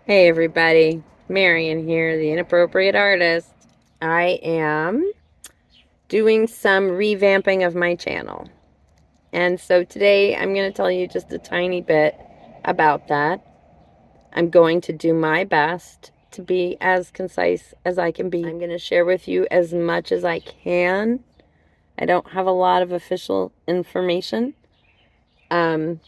Hey everybody, Marion here, the Inappropriate Artist. I am doing some revamping of my channel. And so today I'm going to tell you just a tiny bit about that. I'm going to do my best to be as concise as I can be. I'm going to share with you as much as I can. I don't have a lot of official information. Um,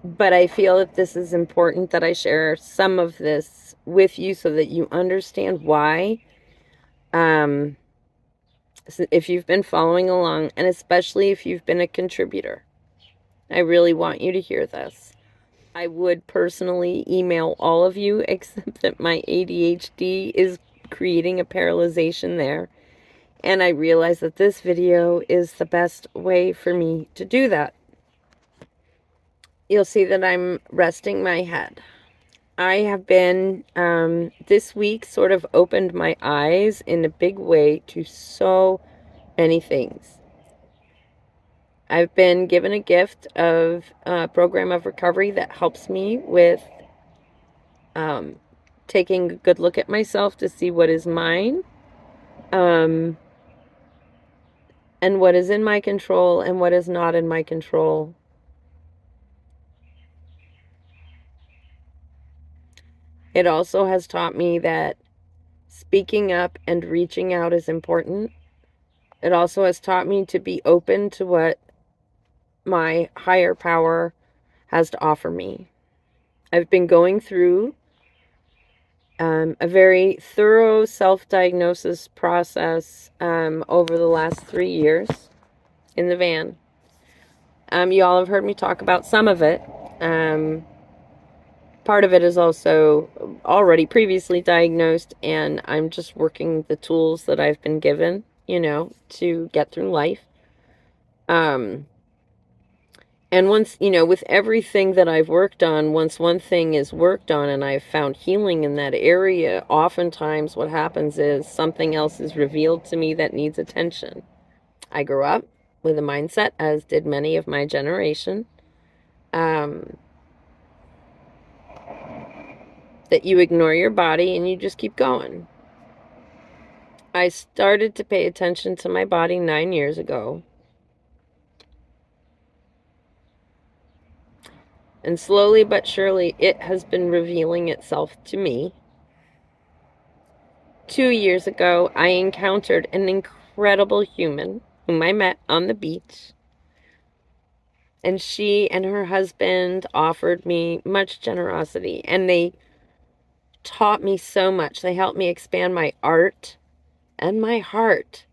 But I feel that this is important that I share some of this with you so that you understand why. Um, if you've been following along, and especially if you've been a contributor, I really want you to hear this. I would personally email all of you, except that my ADHD is creating a paralyzation there. And I realize that this video is the best way for me to do that. You'll see that I'm resting my head. I have been, this week sort of opened my eyes in a big way to so many things. I've been given a gift of a program of recovery that helps me with taking a good look at myself to see what is mine, and what is in my control and what is not in my control. It also has taught me that speaking up and reaching out is important. It also has taught me to be open to what my higher power has to offer me. I've been going through a very thorough self-diagnosis process over the last 3 years in the van. You all have heard me talk about some of it. Part of it is also already previously diagnosed, and I'm just working the tools that I've been given, to get through life. And once, with everything that I've worked on, once one thing is worked on and I've found healing in that area, oftentimes what happens is something else is revealed to me that needs attention. I grew up with a mindset, as did many of my generation, that you ignore your body and you just keep going. I started to pay attention to my body 9 years ago. And slowly but surely, it has been revealing itself to me. 2 years ago, I encountered an incredible human whom I met on the beach. And she and her husband offered me much generosity. And they taught me so much. They helped me expand my art and my heart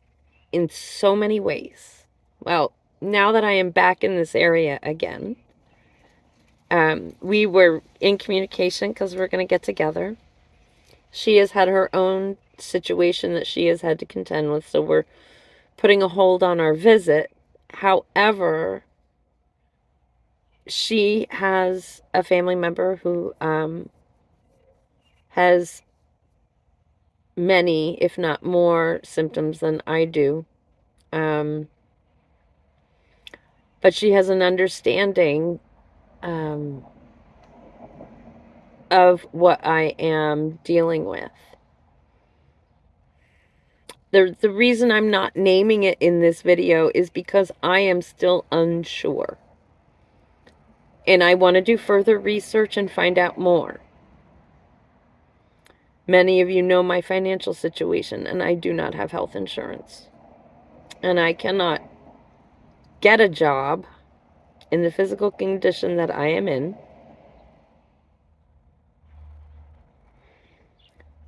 in so many ways. Well, now that I am back in this area again, we were in communication because we're going to get together. She has had her own situation that she has had to contend with, so we're putting a hold on our visit. However, she has a family member who has many, if not more, symptoms than I do. But she has an understanding of what I am dealing with. The reason I'm not naming it in this video is because I am still unsure. And I want to do further research and find out more. Many of you know my financial situation, and I do not have health insurance. And I cannot get a job in the physical condition that I am in.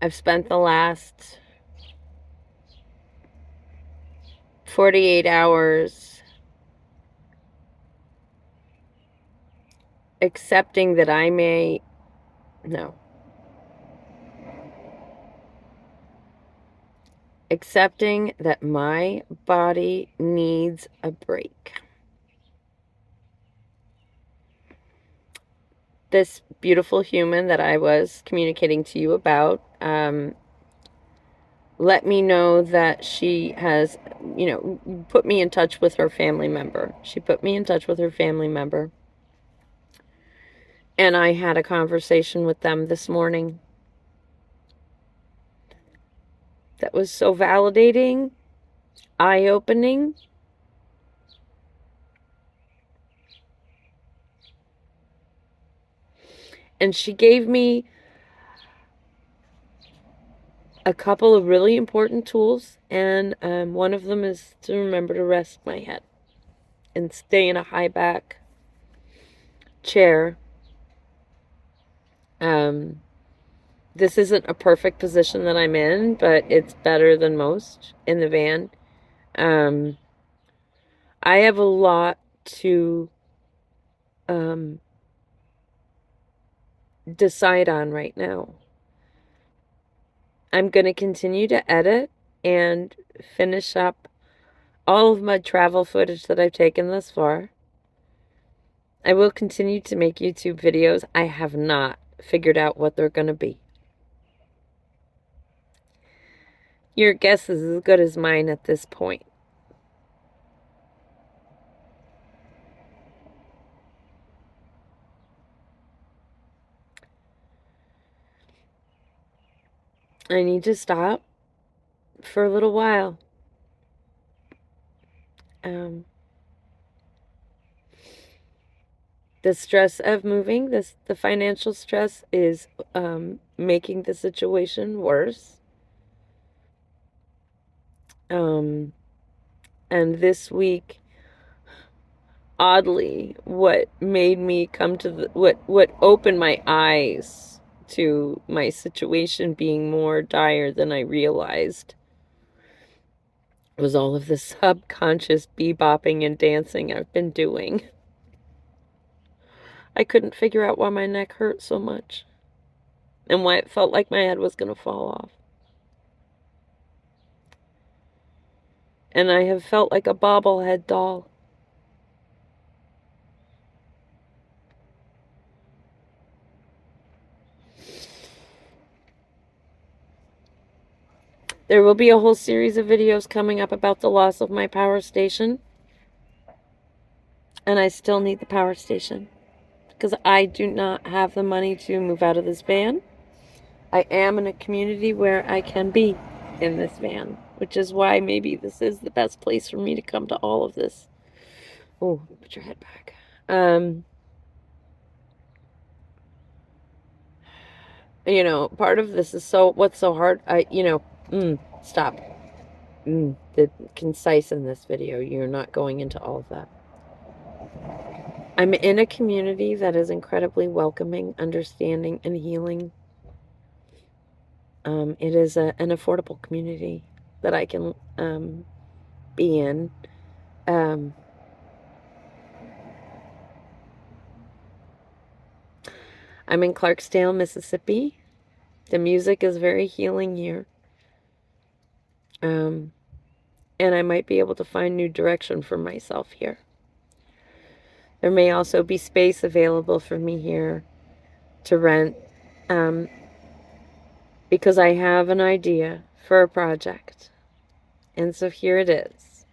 I've spent the last 48 hours accepting that accepting that my body needs a break. This beautiful human that I was communicating to you about let me know that she has, put me in touch with her family member. She put me in touch with her family member. And I had a conversation with them this morning that was so validating, eye-opening. And she gave me a couple of really important tools, and one of them is to remember to rest my head and stay in a high back chair. This isn't a perfect position that I'm in, but it's better than most in the van. I have a lot to decide on right now. I'm going to continue to edit and finish up all of my travel footage that I've taken thus far. I will continue to make YouTube videos. I have not figured out what they're going to be. Your guess is as good as mine at this point. I need to stop for a little while. The stress of moving, the financial stress is making the situation worse. And this week, oddly, what made me come to what opened my eyes to my situation being more dire than I realized was all of the subconscious bebopping and dancing I've been doing. I couldn't figure out why my neck hurt so much and why it felt like my head was going to fall off. And I have felt like a bobblehead doll. There will be a whole series of videos coming up about the loss of my power station. And I still need the power station because I do not have the money to move out of this van. I am in a community where I can be in this van, which is why maybe this is the best place for me to come to all of this. Oh, put your head back. Part of this is what's so hard. Stop. The concise in this video. You're not going into all of that. I'm in a community that is incredibly welcoming, understanding, and healing. It is an affordable community that I can be in. I'm in Clarksdale, Mississippi. The music is very healing here. And I might be able to find new direction for myself here. There may also be space available for me here to rent, because I have an idea for a project. And so here it is.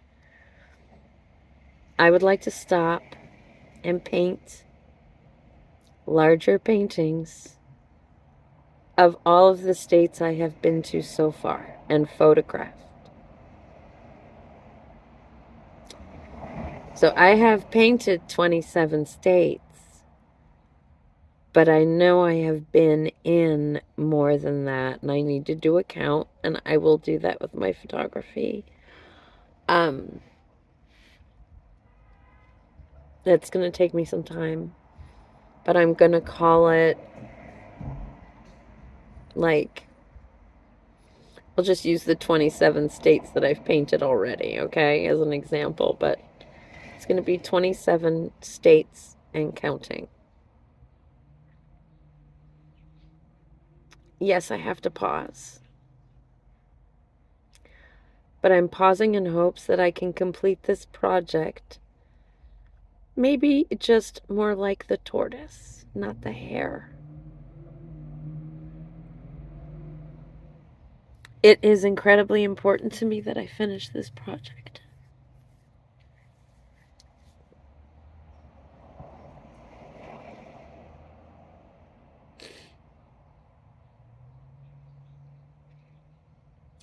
I would like to stop and paint larger paintings of all of the states I have been to so far and photographed. So I have painted 27 states, but I know I have been in more than that, and I need to do a count, and I will do that with my photography. That's going to take me some time, but I'm going to call it, I'll just use the 27 states that I've painted already, okay, as an example, but it's going to be 27 states and counting. Yes, I have to pause. But I'm pausing in hopes that I can complete this project. Maybe just more like the tortoise, not the hare. It is incredibly important to me that I finish this project.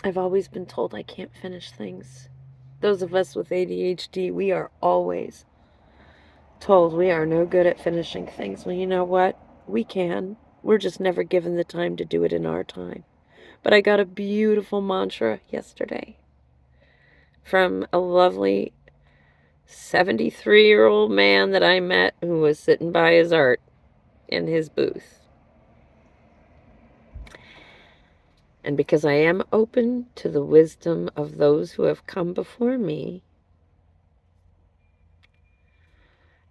I've always been told I can't finish things. Those of us with ADHD, we are always told we are no good at finishing things. Well, you know what? We can. We're just never given the time to do it in our time. But I got a beautiful mantra yesterday from a lovely 73-year-old man that I met who was sitting by his art in his booth. And because I am open to the wisdom of those who have come before me,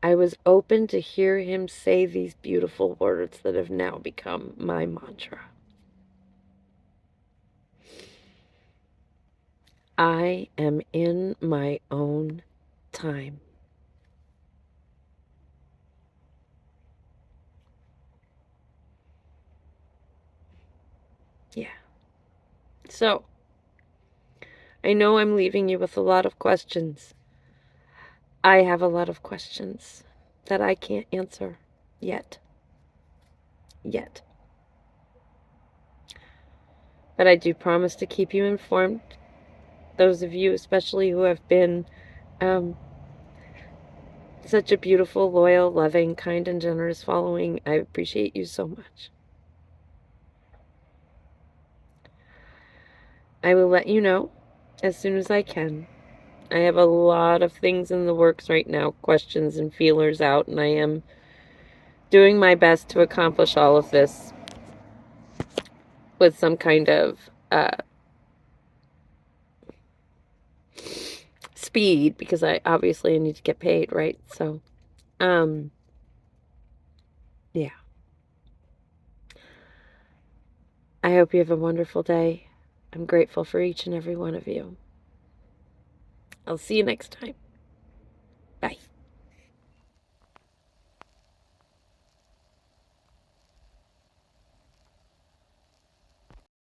I was open to hear him say these beautiful words that have now become my mantra. I am in my own time. Yeah. So, I know I'm leaving you with a lot of questions. I have a lot of questions that I can't answer yet. Yet. But I do promise to keep you informed. Those of you, especially who have been such a beautiful, loyal, loving, kind, and generous following, I appreciate you so much. I will let you know as soon as I can. I have a lot of things in the works right now, questions and feelers out, and I am doing my best to accomplish all of this with some kind of speed, because I obviously need to get paid, right? So, yeah. I hope you have a wonderful day. I'm grateful for each and every one of you. I'll see you next time. Bye.